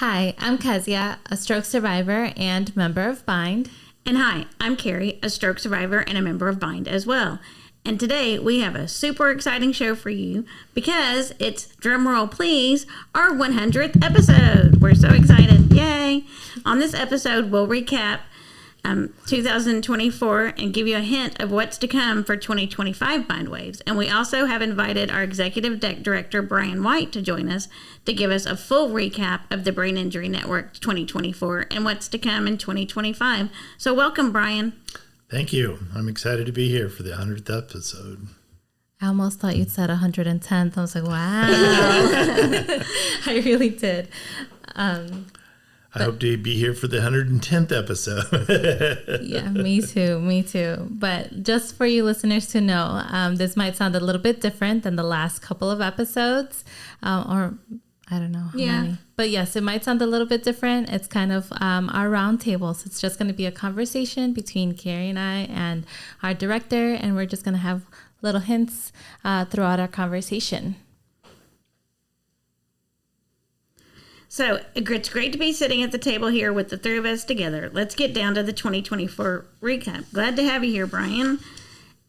Hi, I'm Kezia, a stroke survivor and member of Bind. And hi, I'm Carrie, a stroke survivor and a member of Bind as well. And today we have a super exciting show for you because it's, drumroll please, our 100th episode. We're so excited. Yay! On this episode, we'll recap 2024 and give you a hint of what's to come for 2025 bindwaves. And we also have invited our executive director, Brian White, to join us to give us a full recap of the Brain Injury Network 2024 and what's to come in 2025. So welcome, Brian. Thank you. I'm excited to be here for the 100th episode. I almost thought you'd said 110th. I was like, wow. I really did. I hope to be here for the 110th episode. Yeah, me too. But just for you listeners to know, this might sound a little bit different than the last couple of episodes, or I don't know how many. But yes, it might sound a little bit different. It's kind of our round table. So it's just going to be a conversation between Carrie and I and our director, and we're just going to have little hints throughout our conversation. So it's great to be sitting at the table here with the three of us together. Let's get down to the 2024 recap. Glad to have you here, Brian.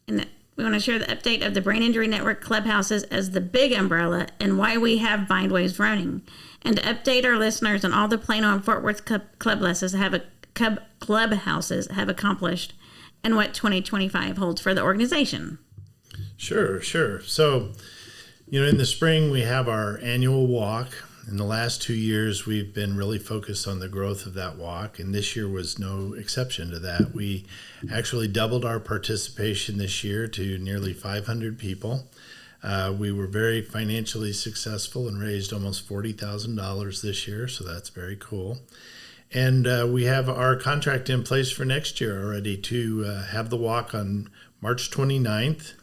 And we want to share the update of the Brain Injury Network clubhouses as the big umbrella and why we have bindwaves running. And to update our listeners on all the Plano and Fort Worth clubhouses have accomplished and what 2025 holds for the organization. Sure. So, in the spring we have our annual walk. In the last 2 years, we've been really focused on the growth of that walk, and this year was no exception to that. We actually doubled our participation this year to nearly 500 people. We were very financially successful and raised almost $40,000 this year, so that's very cool. And we have our contract in place for next year already to have the walk on March 29th.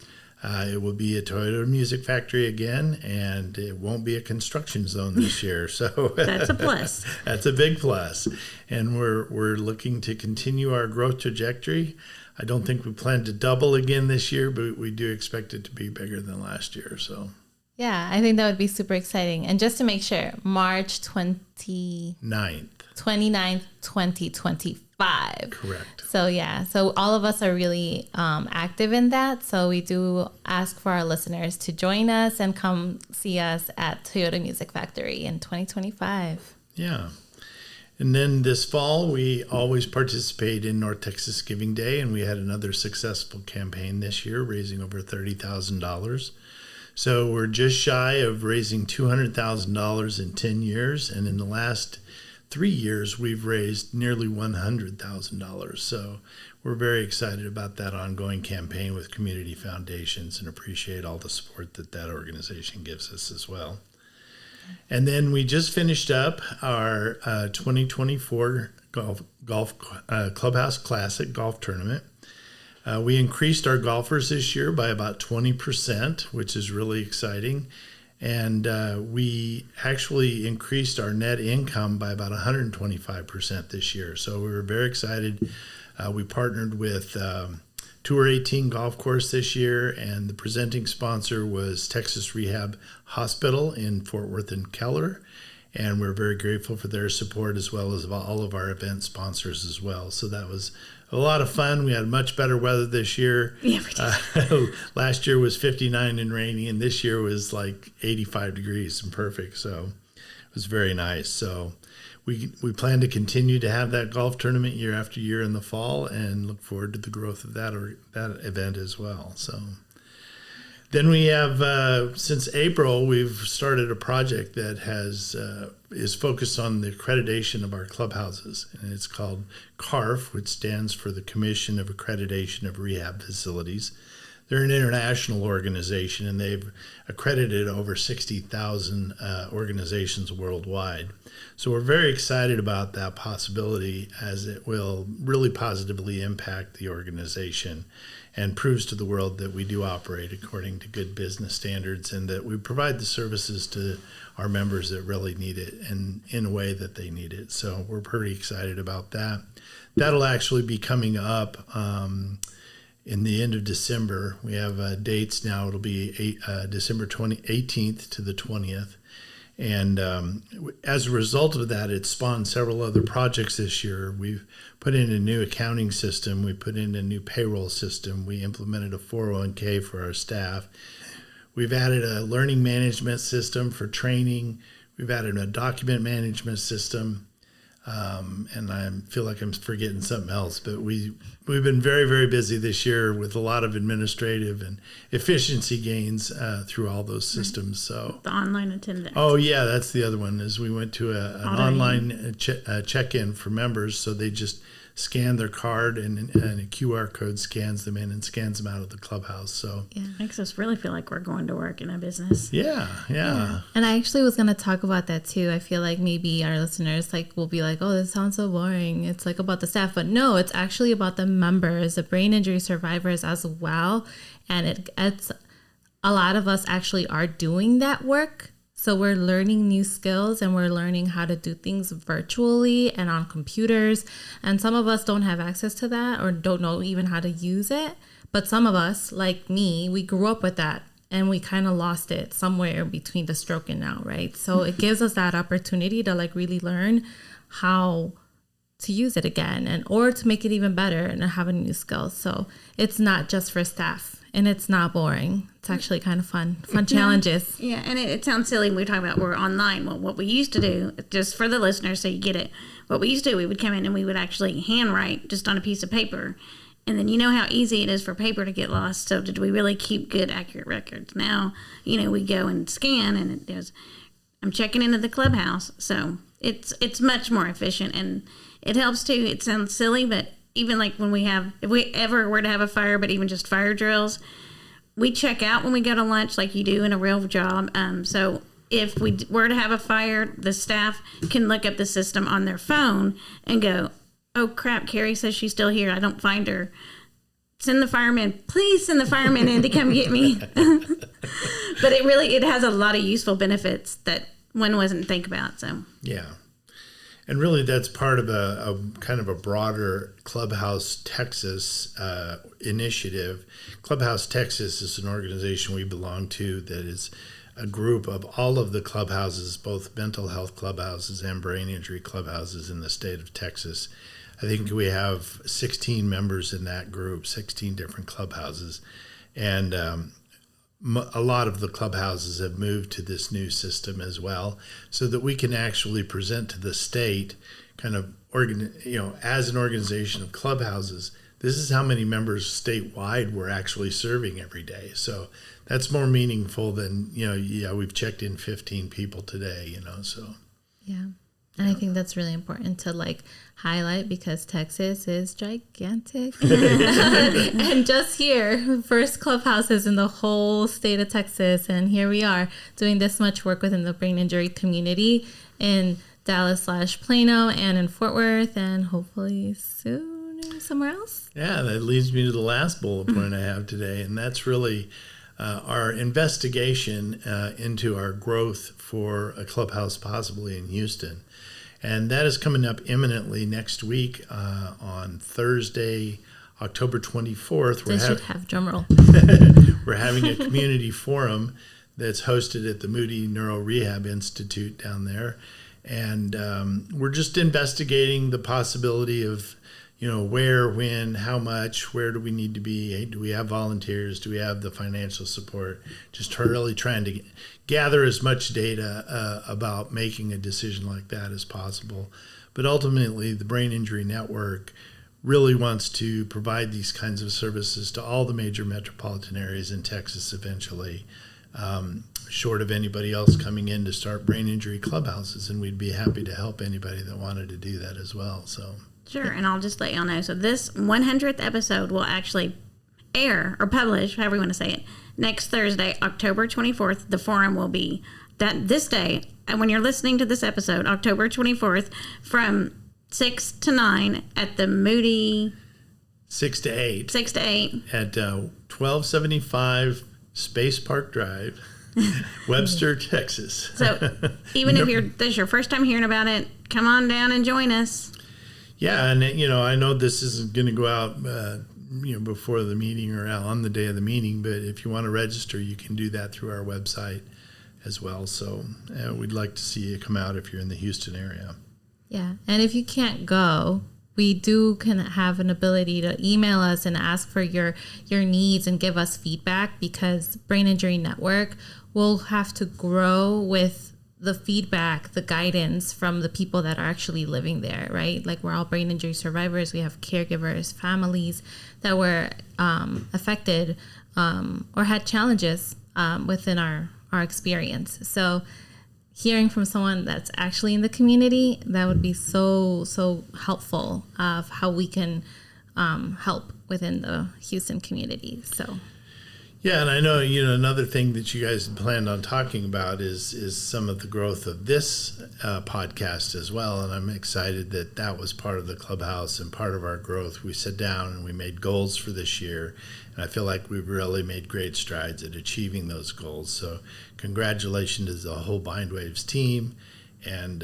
It will be a Toyota Music Factory again, and it won't be a construction zone this year. So that's a plus. That's a big plus. And we're looking to continue our growth trajectory. I don't think we plan to double again this year, but we do expect it to be bigger than last year. So yeah, I think that would be super exciting. And just to make sure, March 29th, 2025. Correct. So all of us are really active in that. So we do ask for our listeners to join us and come see us at Toyota Music Factory in 2025. Yeah. And then this fall, we always participate in North Texas Giving Day, and we had another successful campaign this year, raising over $30,000. So we're just shy of raising $200,000 in 10 years, and in the last 3 years, we've raised nearly $100,000. So we're very excited about that ongoing campaign with community foundations and appreciate all the support that organization gives us as well. And then we just finished up our 2024 golf Clubhouse Classic golf tournament. We increased our golfers this year by about 20%, which is really exciting. And we actually increased our net income by about 125% this year. So we were very excited. We partnered with Tour 18 Golf Course this year, and the presenting sponsor was Texas Rehab Hospital in Fort Worth and Keller. And we're very grateful for their support as well as all of our event sponsors as well. So that was a lot of fun. We had much better weather this year. Yeah, we did. Last year was 59 and rainy, and this year was like 85 degrees and perfect. So it was very nice. So we plan to continue to have that golf tournament year after year in the fall and look forward to the growth of that event as well. So then we have, since April, we've started a project that is focused on the accreditation of our clubhouses. And it's called CARF, which stands for the Commission of Accreditation of Rehab Facilities. They're an international organization, and they've accredited over 60,000 organizations worldwide. So we're very excited about that possibility, as it will really positively impact the organization and proves to the world that we do operate according to good business standards and that we provide the services to our members that really need it and in a way that they need it. So we're pretty excited about that. That'll actually be coming up in the end of December. We have dates now. It'll be December 18th to the 20th. And as a result of that, it spawned several other projects this year. We've put in a new accounting system. We put in a new payroll system. We implemented a 401k for our staff. We've added a learning management system for training. We've added a document management system. And I feel like I'm forgetting something else, but we've been very, very busy this year with a lot of administrative and efficiency gains through all those systems. So the online attendance. Oh yeah, that's the other one. Is we went to an online check-in for members, so they just scan their card and a QR code scans them in and scans them out of the clubhouse. So makes us really feel like we're going to work in a business. Yeah. And I actually was going to talk about that too. I feel like maybe our listeners will be like, oh, this sounds so boring. It's about the staff, but no, it's actually about the members, the brain injury survivors as well. And it's a lot of us actually are doing that work. So we're learning new skills and we're learning how to do things virtually and on computers. And some of us don't have access to that or don't know even how to use it. But some of us, like me, we grew up with that and we kind of lost it somewhere between the stroke and now, right? So it gives us that opportunity to really learn how to use it again or to make it even better and have a new skill. So it's not just for staff. And it's not boring. It's actually kind of fun challenges. Yeah, and it sounds silly when we talk about we're online. Well, what we used to do, just for the listeners so you get it, what we used to do, we would come in and we would actually handwrite just on a piece of paper. And then you know how easy it is for paper to get lost. So did we really keep good, accurate records? Now, we go and scan and it goes, I'm checking into the clubhouse. So it's much more efficient and it helps too. It sounds silly, but even when if we ever were to have a fire, but even just fire drills, we check out when we go to lunch like you do in a real job. So if we were to have a fire, the staff can look up the system on their phone and go, oh crap, Carrie says she's still here. I don't find her. Send the firemen. Please send the firemen in to come get me. But it has a lot of useful benefits that one wasn't think about. So yeah. And really, that's part of a kind of a broader Clubhouse Texas initiative. Clubhouse Texas is an organization we belong to that is a group of all of the clubhouses, both mental health clubhouses and brain injury clubhouses in the state of Texas. I think we have 16 members in that group, 16 different clubhouses. And a lot of the clubhouses have moved to this new system as well, so that we can actually present to the state kind of, as an organization of clubhouses, this is how many members statewide we're actually serving every day. So that's more meaningful than, we've checked in 15 people today, so. Yeah. And I think that's really important to highlight because Texas is gigantic. And just here, first clubhouses in the whole state of Texas. And here we are doing this much work within the brain injury community in Dallas/Plano and in Fort Worth and hopefully soon somewhere else. Yeah, that leads me to the last bullet point I have today. And that's really our investigation into our growth for a clubhouse possibly in Houston. And that is coming up imminently next week on Thursday, October 24th. They should have drum roll. We're having a community forum that's hosted at the Moody Neuro Rehab Institute down there. And we're just investigating the possibility of, where, when, how much, where do we need to be? Do we have volunteers? Do we have the financial support? Just really trying to gather as much data about making a decision like that as possible. But ultimately, the Brain Injury Network really wants to provide these kinds of services to all the major metropolitan areas in Texas eventually, short of anybody else coming in to start brain injury clubhouses. And we'd be happy to help anybody that wanted to do that as well. So. Sure, and I'll just let y'all know. So this 100th episode will actually air or publish, however you want to say it, next Thursday, October 24th. The forum will be this day. And when you're listening to this episode, October 24th, from 6 to 9 at the Moody... 6 to 8. 6 to 8. At 1275 Space Park Drive, Webster, Texas. So even if this is your first time hearing about it, come on down and join us. Yeah, and I know this isn't going to go out before the meeting or on the day of the meeting, but if you want to register, you can do that through our website as well. So we'd like to see you come out if you're in the Houston area. Yeah. And if you can't go, we can have an ability to email us and ask for your needs and give us feedback, because Brain Injury Network will have to grow with the feedback, the guidance from the people that are actually living there, right? Like, we're all brain injury survivors. We have caregivers, families that were affected or had challenges within our experience. So hearing from someone that's actually in the community, that would be so helpful of how we can help within the Houston community. So yeah, and I know, another thing that you guys planned on talking about is some of the growth of this podcast as well, and I'm excited that was part of the clubhouse and part of our growth. We sat down and we made goals for this year, and I feel like we've really made great strides at achieving those goals. So congratulations to the whole bindwaves team, and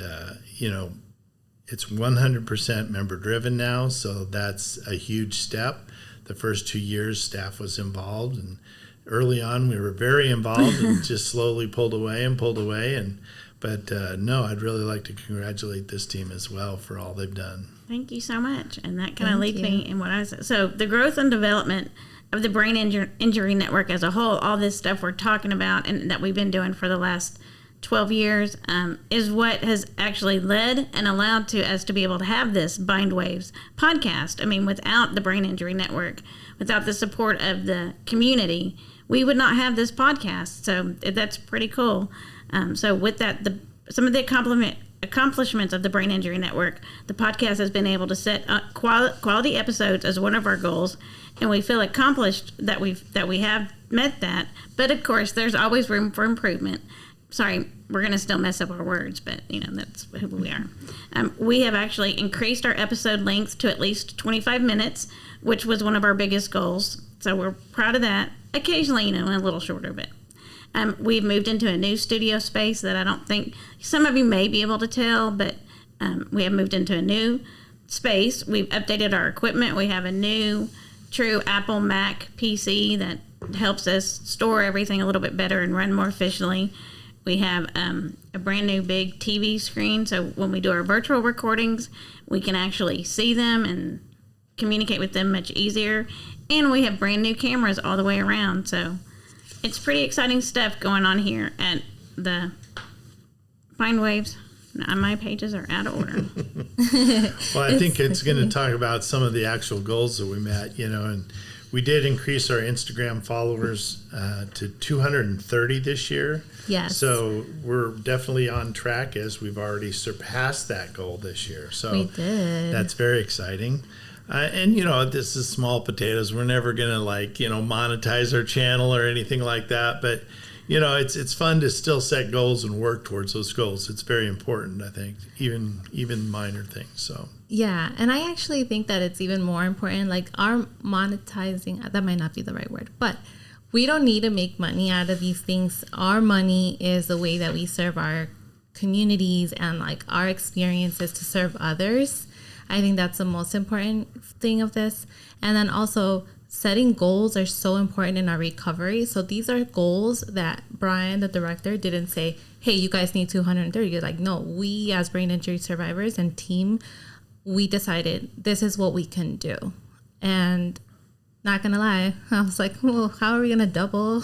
it's 100% member driven now, so that's a huge step. The first 2 years staff was involved, and early on we were very involved and just slowly pulled away, but no, I'd really like to congratulate this team as well for all they've done. Thank you so much. And that kind of leads me in what I was. So the growth and development of the Brain Injury Network as a whole, all this stuff we're talking about and that we've been doing for the last 12 years is what has actually led and allowed us to be able to have this Bindwaves podcast. I mean, without the Brain Injury Network, without the support of the community, we would not have this podcast. So that's pretty cool. So with that, some of the accomplishments of the Brain Injury Network, the podcast has been able to set quality episodes as one of our goals, and we feel accomplished that we have met that. But of course, there's always room for improvement. Sorry, we're going to still mess up our words, but that's who we are. We have actually increased our episode length to at least 25 minutes, which was one of our biggest goals. So we're proud of that. Occasionally, a little shorter, but we've moved into a new studio space that I don't think some of you may be able to tell, but we have moved into a new space. We've updated our equipment. We have a new true Apple Mac PC that helps us store everything a little bit better and run more efficiently. We have a brand new big TV screen, so when we do our virtual recordings, we can actually see them and communicate with them much easier. And we have brand new cameras all the way around, so it's pretty exciting stuff going on here at the Bindwaves. My pages are out of order. Well, I think it's going to talk about some of the actual goals that we met, and we did increase our Instagram followers to 230 this year. Yes. So we're definitely on track, as we've already surpassed that goal this year. So we did. That's very exciting. And, this is small potatoes. We're never going to monetize our channel or anything like that. But, it's fun to still set goals and work towards those goals. It's very important, I think, even minor things. So. Yeah. And I actually think that it's even more important, like our monetizing, that might not be the right word, but we don't need to make money out of these things. Our money is the way that we serve our communities and our experiences to serve others. I think that's the most important thing of this. And then also setting goals are so important in our recovery. So these are goals that Brian, the director, didn't say, hey, you guys need 230. You're like, no, we as brain injury survivors and team, we decided this is what we can do. And not going to lie, I was like, well, how are we going to double?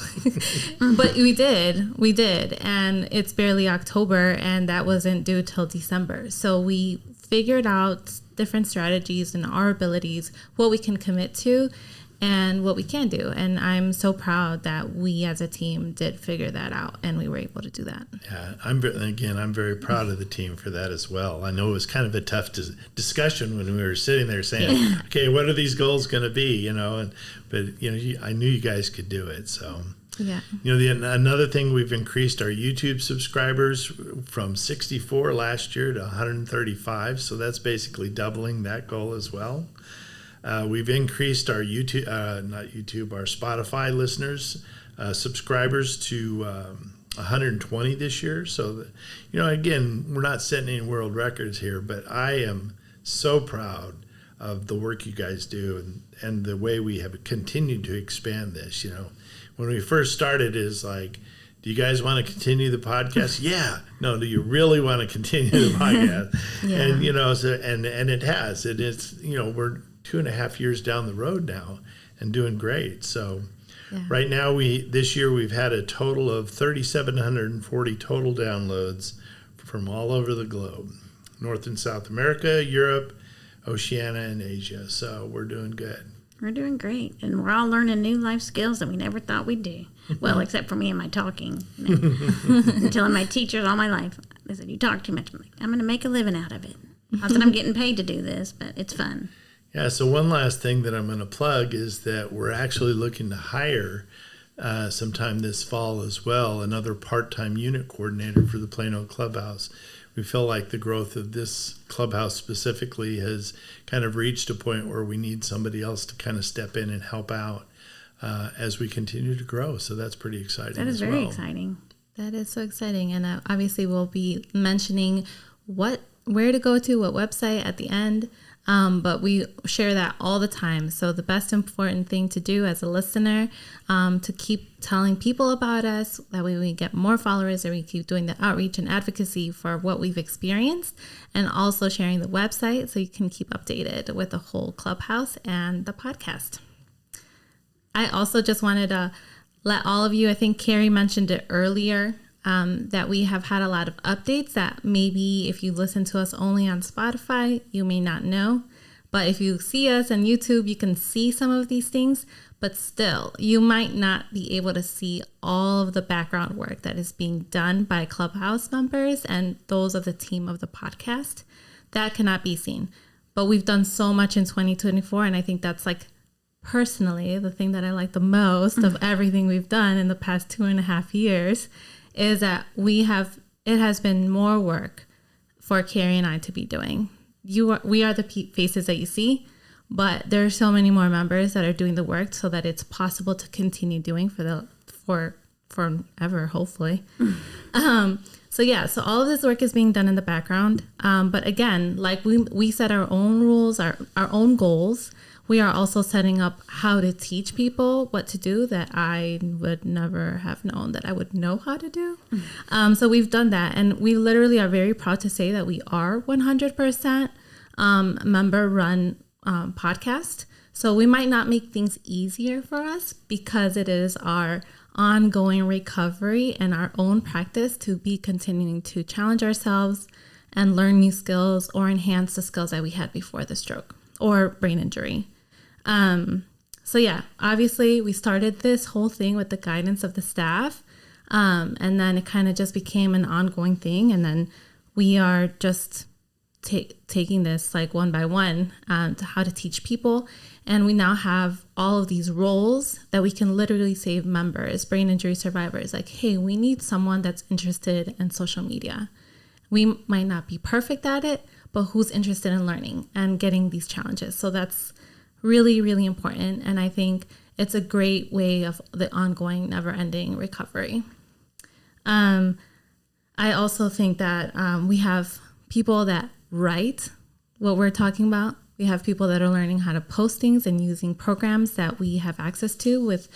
But we did. And it's barely October, and that wasn't due till December. So we figured out different strategies and our abilities, what we can commit to and what we can do. And I'm so proud that we as a team did figure that out, and we were able to do that. Yeah, I'm very proud of the team for that as well. I know it was kind of a tough discussion when we were sitting there saying, okay, what are these goals going to be, but I knew you guys could do it. So, yeah. Another thing, we've increased our YouTube subscribers from 64 last year to 135. So that's basically doubling that goal as well. We've increased our our Spotify listeners, subscribers to 120 this year. So, again, we're not setting any world records here, but I am so proud of the work you guys do and the way we have continued to expand this. When we first started, is like do you guys want to continue the podcast? Yeah. No, do you really want to continue the podcast? And, so, and it has. It is, we're 2.5 years down the road now and doing great. So right now, this year we've had a total of 3,740 total downloads from all over the globe, North and South America, Europe, Oceania, and Asia. So we're doing good. We're doing great, and we're all learning new life skills that we never thought we'd do. Well, except for me and my talking. I'm telling my teachers all my life, they said, you talk too much. I'm like, I'm going to make a living out of it. Not that I'm getting paid to do this, but it's fun. Yeah, so one last thing that I'm going to plug is that we're actually looking to hire sometime this fall as well, another part-time unit coordinator for the Plano Clubhouse. We feel like the growth of this clubhouse specifically has kind of reached a point where we need somebody else to kind of step in and help out as we continue to grow. So that's pretty exciting. That is very exciting. That is so exciting. And obviously we'll be mentioning where to go to, what website at the end. But we share that all the time. So the best important thing to do as a listener, to keep telling people about us. That way we get more followers, and we keep doing the outreach and advocacy for what we've experienced, and also sharing the website so you can keep updated with the whole clubhouse and the podcast. I also just wanted to let all of you, I think Carrie mentioned it earlier, that we have had a lot of updates that maybe if you listen to us only on Spotify, you may not know. But if you see us on YouTube, you can see some of these things. But still, you might not be able to see all of the background work that is being done by Clubhouse members and those of the team of the podcast. That cannot be seen. But we've done so much in 2024, and I think that's personally the thing that I like the most of everything we've done in the past 2.5 years is that it has been more work for Carrie and I to be doing. We are the faces that you see, but there are so many more members that are doing the work so that it's possible to continue doing for forever, hopefully. So all of this work is being done in the background. But again, we set our own rules, our own goals. We are also setting up how to teach people what to do that I would never have known that I would know how to do. So we've done that. And we literally are very proud to say that we are 100% member-run podcast. So we might not make things easier for us because it is our ongoing recovery and our own practice to be continuing to challenge ourselves and learn new skills or enhance the skills that we had before the stroke or brain injury. Obviously we started this whole thing with the guidance of the staff. And then it kind of just became an ongoing thing. And then we are just taking this one by one, to how to teach people. And we now have all of these roles that we can literally save members, brain injury survivors. Hey, we need someone that's interested in social media. We might not be perfect at it, but who's interested in learning and getting these challenges. So that's really, really important. And I think it's a great way of the ongoing, never-ending recovery. I also think that we have people that write what we're talking about. We have people that are learning how to post things and using programs that we have access to with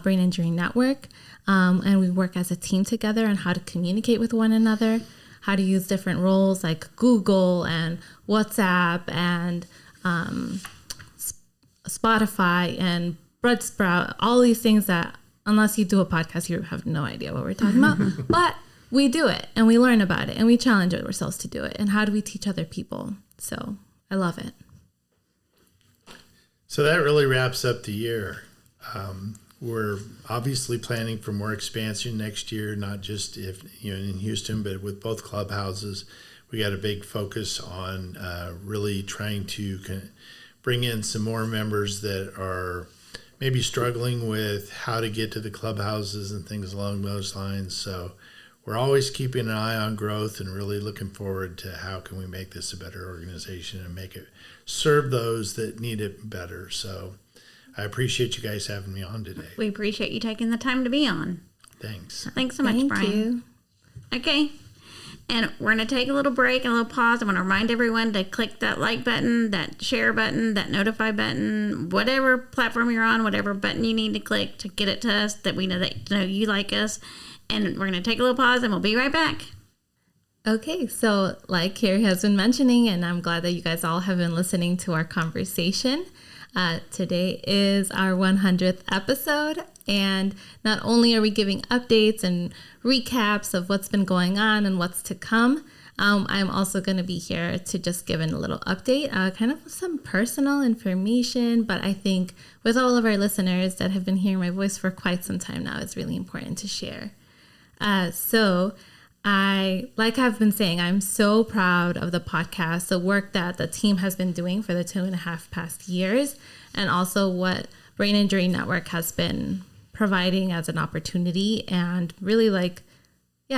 Brain Injury Network. And we work as a team together on how to communicate with one another, how to use different roles like Google and WhatsApp and Spotify and Buzzsprout, all these things that unless you do a podcast, you have no idea what we're talking about. But we do it and we learn about it and we challenge ourselves to do it. And how do we teach other people? So I love it. So that really wraps up the year. We're obviously planning for more expansion next year, not just in Houston, but with both clubhouses. We got a big focus on really trying to bring in some more members that are maybe struggling with how to get to the clubhouses and things along those lines. So we're always keeping an eye on growth and really looking forward to how can we make this a better organization and make it serve those that need it better. So I appreciate you guys having me on today. We appreciate you taking the time to be on. Thanks. Thanks so much, Brian. Thank you. Okay. And we're going to take a little break, a little pause. I want to remind everyone to click that like button, that share button, that notify button, whatever platform you're on, whatever button you need to click to get it to us, that we know that you like us. And we're going to take a little pause, and we'll be right back. Okay, so like Carrie has been mentioning, and I'm glad that you guys all have been listening to our conversation. Today is our 100th episode, and not only are we giving updates and recaps of what's been going on and what's to come, I'm also going to be here to just give in a little update, kind of some personal information, but I think with all of our listeners that have been hearing my voice for quite some time now, it's really important to share. Like I've been saying, I'm so proud of the podcast, the work that the team has been doing for the 2.5 past years, and also what Brain Injury Network has been providing as an opportunity, and really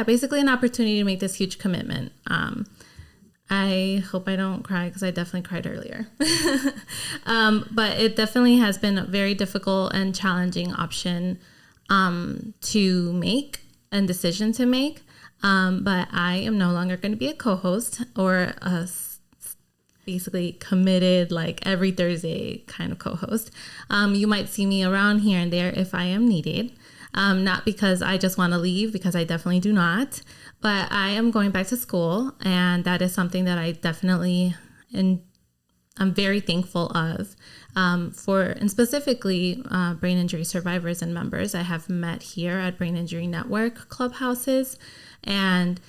basically an opportunity to make this huge commitment. I hope I don't cry because I definitely cried earlier. But it definitely has been a very difficult and challenging option to make and decision to make. But I am no longer going to be a co-host or a basically committed every Thursday kind of co-host. You might see me around here and there if I am needed. Not because I just want to leave, because I definitely do not. But I am going back to school, and that is something that I definitely I'm very thankful of. And specifically brain injury survivors and members I have met here at Brain Injury Network clubhouses. And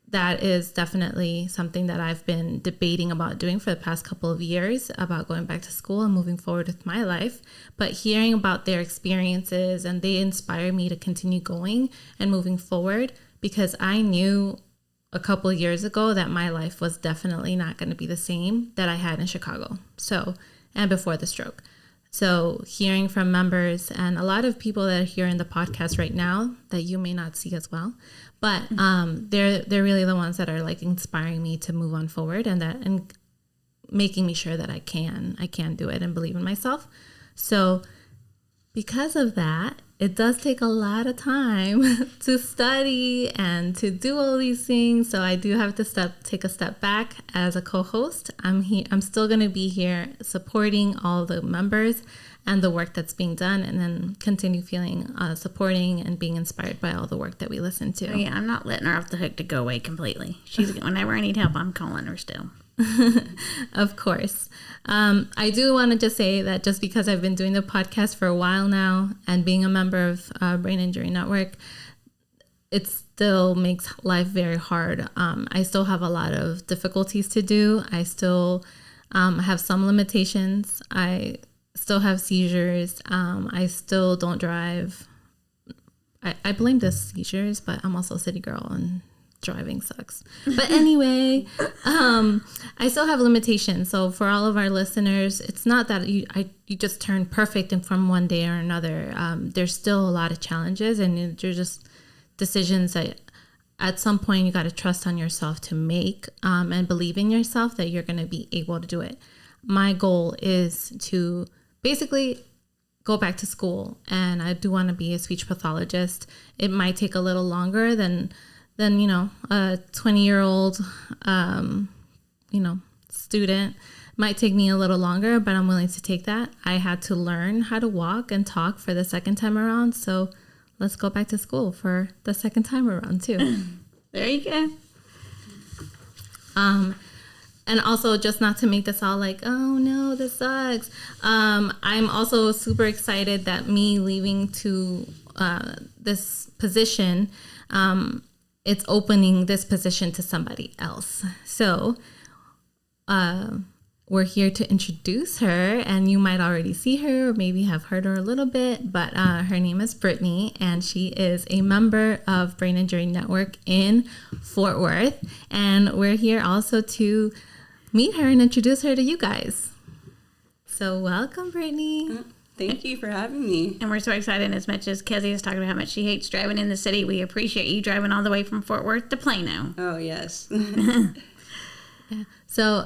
that is definitely something that I've been debating about doing for the past couple of years, about going back to school and moving forward with my life. But hearing about their experiences, and they inspire me to continue going and moving forward, because I knew a couple of years ago that my life was definitely not going to be the same that I had in Chicago. And before the stroke. So hearing from members and a lot of people that are here in the podcast right now that you may not see as well, but they're really the ones that are inspiring me to move on forward, and making me sure that I can do it and believe in myself. So because of that, it does take a lot of time to study and to do all these things. So I do have to take a step back as a co-host. I'm still going to be here supporting all the members and the work that's being done, and then continue supporting and being inspired by all the work that we listen to. Oh, yeah, I'm not letting her off the hook to go away completely. Whenever I need help, I'm calling her still. Of course. I do want to just say that just because I've been doing the podcast for a while now and being a member of Brain Injury Network, it still makes life very hard. I still have a lot of difficulties to do. I still have some limitations. I still have seizures. I still don't drive. I blame the seizures, but I'm also a city girl, and driving sucks. But anyway, I still have limitations. So for all of our listeners, it's not that you just turn perfect and from one day or another. There's still a lot of challenges, and there's just decisions that at some point you got to trust on yourself to make, and believe in yourself that you're going to be able to do it. My goal is to basically go back to school, and I do want to be a speech pathologist. It might take a little longer than a 20-year-old, student. Might take me a little longer, but I'm willing to take that. I had to learn how to walk and talk for the second time around, so let's go back to school for the second time around too. There you go. And also, just not to make this all oh no, this sucks. I'm also super excited that me leaving to this position, it's opening this position to somebody else. So we're here to introduce her, and you might already see her or maybe have heard her a little bit, but her name is Brittany, and she is a member of Brain Injury Network in Fort Worth. And we're here also to meet her and introduce her to you guys. So welcome, Brittany. Thank you for having me. And we're so excited. As much as Kezia is talking about how much she hates driving in the city, we appreciate you driving all the way from Fort Worth to Plano. Oh, yes. Yeah. So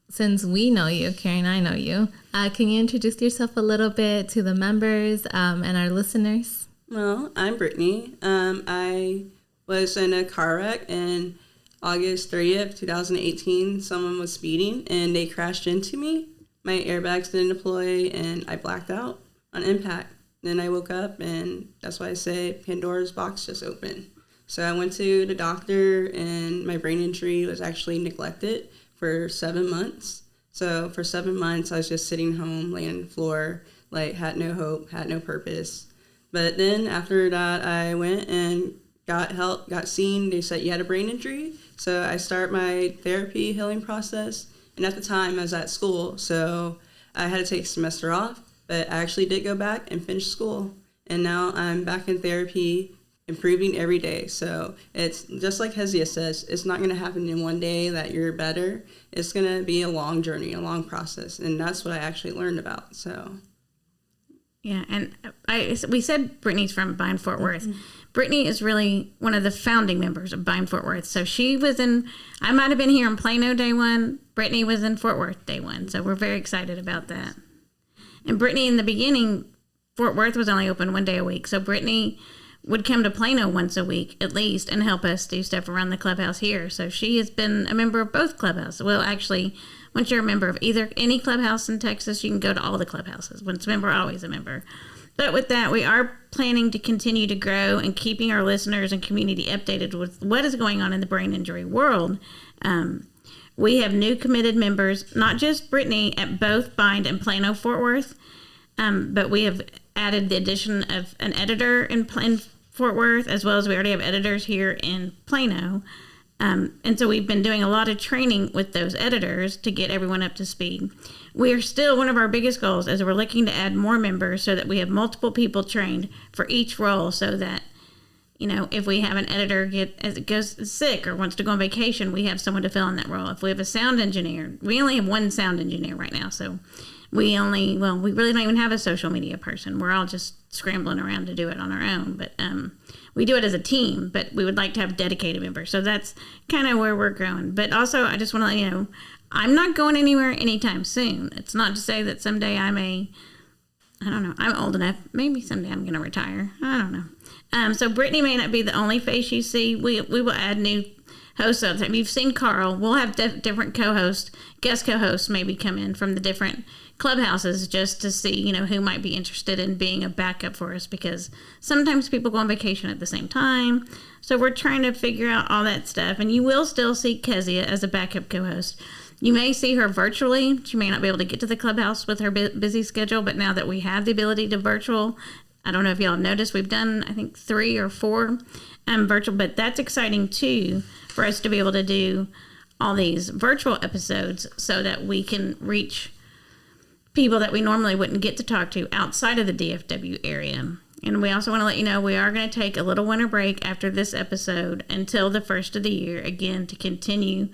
since we know you, Carrie and I know you, can you introduce yourself a little bit to the members and our listeners? Well, I'm Brittany. I was in a car wreck, and August 30th, 2018, someone was speeding and they crashed into me. My airbags didn't deploy and I blacked out on impact. Then I woke up and that's why I say Pandora's box just opened. So I went to the doctor and my brain injury was actually neglected for 7 months. So for 7 months, I was just sitting home, laying on the floor, like had no hope, had no purpose. But then after that, I went and got help, got seen. They said you had a brain injury. So I start my therapy healing process. And at the time, I was at school, so I had to take a semester off. But I actually did go back and finish school. And now I'm back in therapy, improving every day. So it's just like Hezia says, it's not going to happen in one day that you're better. It's going to be a long journey, a long process. And that's what I actually learned about. So, yeah. And we said Brittany's from Bind Fort Worth. Brittany is really one of the founding members of Bind Fort Worth. So she was I might have been here in Plano day one. Brittany was in Fort Worth day one. So we're very excited about that. And Brittany, in the beginning, Fort Worth was only open 1 day a week. So Brittany would come to Plano once a week at least and help us do stuff around the clubhouse here. So she has been a member of both clubhouses. Well, actually, once you're a member of any clubhouse in Texas, you can go to all the clubhouses. Once a member, always a member. But with that, we are planning to continue to grow and keeping our listeners and community updated with what is going on in the brain injury world. We have new committed members, not just Brittany, at both Bind and Plano Fort Worth, but we have added the addition of an editor in Fort Worth, as well as we already have editors here in Plano. And so we've been doing a lot of training with those editors to get everyone up to speed. We are still, one of our biggest goals is we're looking to add more members so that we have multiple people trained for each role, so that, if we have an editor goes sick or wants to go on vacation, we have someone to fill in that role. If we have a sound engineer, we only have one sound engineer right now, so we really don't even have a social media person. We're all just scrambling around to do it on our own. But we do it as a team, but we would like to have dedicated members. So that's kind of where we're growing. But also, I just want to let you know, I'm not going anywhere anytime soon. It's not to say that someday I'm old enough. Maybe someday I'm going to retire. I don't know. So Brittany may not be the only face you see. We will add new hosts all the time. You've seen Carl. We'll have different co-hosts, guest co-hosts maybe come in from the different clubhouses just to see, who might be interested in being a backup for us, because sometimes people go on vacation at the same time. So we're trying to figure out all that stuff. And you will still see Kezia as a backup co-host. You may see her virtually. She may not be able to get to the clubhouse with her busy schedule, but now that we have the ability to virtual, I don't know if y'all have noticed, we've done, I think, 3 or 4 virtual, but that's exciting too for us to be able to do all these virtual episodes so that we can reach people that we normally wouldn't get to talk to outside of the DFW area. And we also want to let you know we are going to take a little winter break after this episode until the first of the year, again, to continue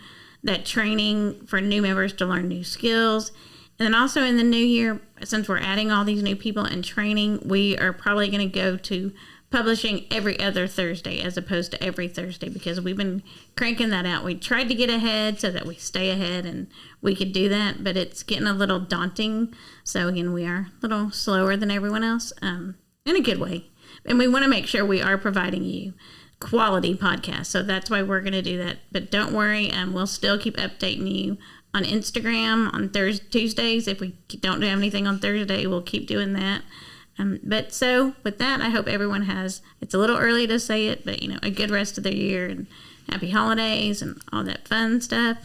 that training for new members to learn new skills. And then also in the new year, since we're adding all these new people and training, we are probably going to go to publishing every other Thursday as opposed to every Thursday, because we've been cranking that out. We tried to get ahead so that we stay ahead and we could do that, but it's getting a little daunting. So again, we are a little slower than everyone else in a good way. And we want to make sure we are providing you quality podcasts. So that's why we're going to do that. But don't worry, we'll still keep updating you on Instagram on Tuesdays. If we don't have anything on Thursday, we'll keep doing that. But so with that, I hope everyone has, it's a little early to say it, but a good rest of the year and happy holidays and all that fun stuff.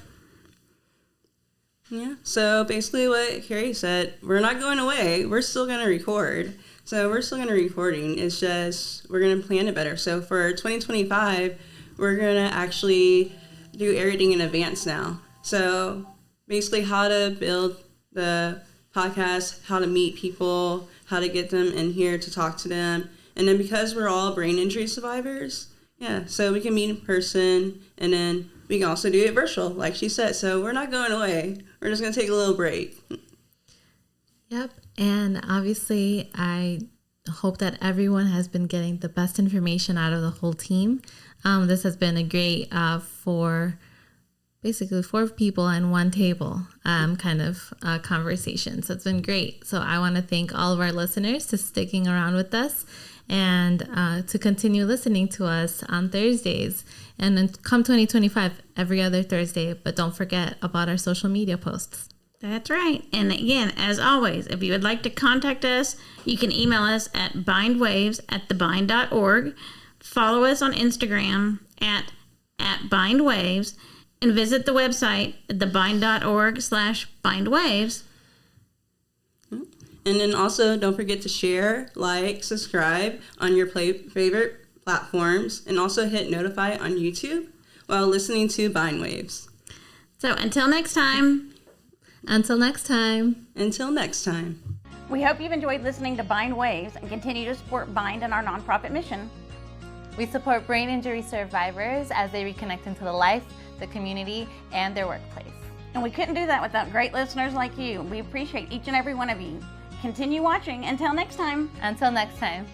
Yeah. So basically what Carrie said, we're not going away. We're still going to record. So we're still going to be recording. It's just we're going to plan it better. So for 2025, we're going to actually do everything in advance now. So basically how to build the podcast, how to meet people, how to get them in here to talk to them. And then because we're all brain injury survivors, so we can meet in person, and then we can also do it virtual, like she said. So we're not going away. We're just going to take a little break. Yep. And obviously, I hope that everyone has been getting the best information out of the whole team. This has been a great for basically 4 people and 1 table kind of conversation. So it's been great. So I want to thank all of our listeners for sticking around with us and to continue listening to us on Thursdays. And then come 2025, every other Thursday. But don't forget about our social media posts. That's right. And again, as always, if you would like to contact us, you can email us at bindwaves@thebind.org. Follow us on Instagram at bindwaves, and visit the website at thebind.org/bindwaves. And then also don't forget to share, like, subscribe on your favorite platforms, and also hit notify on YouTube while listening to Bindwaves. So until next time. Until next time. Until next time. We hope you've enjoyed listening to Bind Waves and continue to support Bind and our nonprofit mission. We support brain injury survivors as they reconnect into the life, the community, and their workplace. And we couldn't do that without great listeners like you. We appreciate each and every one of you. Continue watching. Until next time. Until next time.